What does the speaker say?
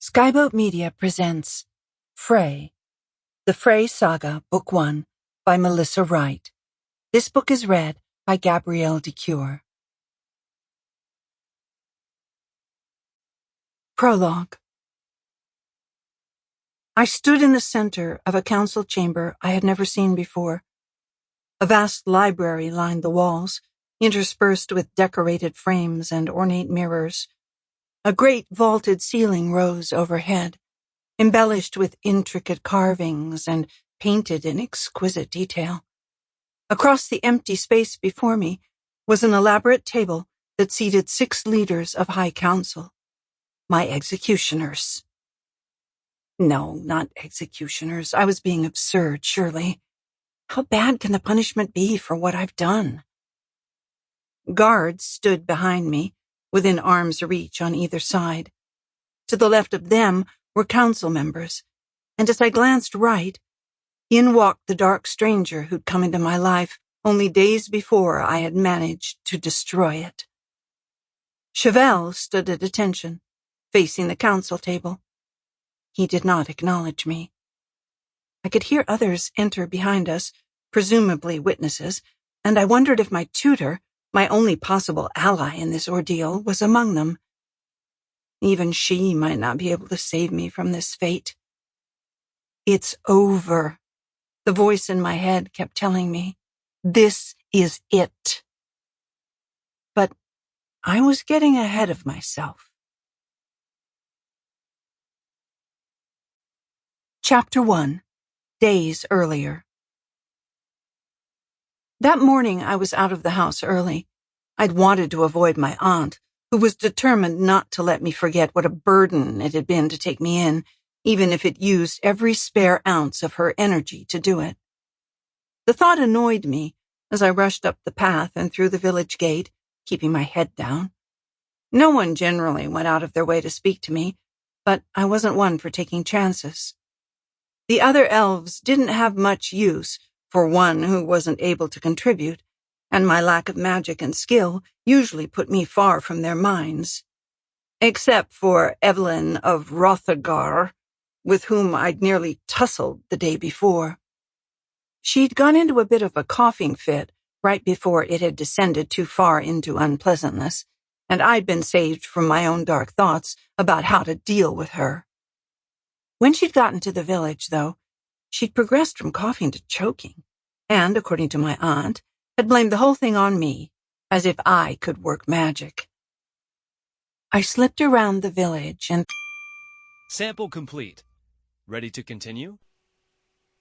Skyboat Media presents Frey, The Frey Saga, Book 1, by Melissa Wright. This book is read by Gabrielle de Cuir. Prologue. I stood in the center of a council chamber I had never seen before. A vast library lined the walls, interspersed with decorated frames and ornate mirrors. A great vaulted ceiling rose overhead, embellished with intricate carvings and painted in exquisite detail. Across the empty space before me was an elaborate table that seated 6 leaders of High Council, my executioners. No, not executioners. I was being absurd, surely. How bad can the punishment be for what I've done? Guards stood behind me, within arm's reach on either side. To the left of them were council members, and as I glanced right, in walked the dark stranger who'd come into my life only days before I had managed to destroy it. Chevelle stood at attention, facing the council table. He did not acknowledge me. I could hear others enter behind us, presumably witnesses, and I wondered if my tutor, my only possible ally in this ordeal, was among them. Even she might not be able to save me from this fate. It's over, the voice in my head kept telling me. This is it. But I was getting ahead of myself. Chapter 1. Days earlier. That morning I was out of the house early. I'd wanted to avoid my aunt, who was determined not to let me forget what a burden it had been to take me in, even if it used every spare ounce of her energy to do it. The thought annoyed me as I rushed up the path and through the village gate, keeping my head down. No one generally went out of their way to speak to me, but I wasn't one for taking chances. The other elves didn't have much use for one who wasn't able to contribute, and my lack of magic and skill usually put me far from their minds. Except for Evelyn of Rothagar, with whom I'd nearly tussled the day before. She'd gone into a bit of a coughing fit right before it had descended too far into unpleasantness, and I'd been saved from my own dark thoughts about how to deal with her. When she'd gotten to the village, though, she'd progressed from coughing to choking, and, according to my aunt, had blamed the whole thing on me, as if I could work magic. I slipped around the village and... Sample complete. Ready to continue?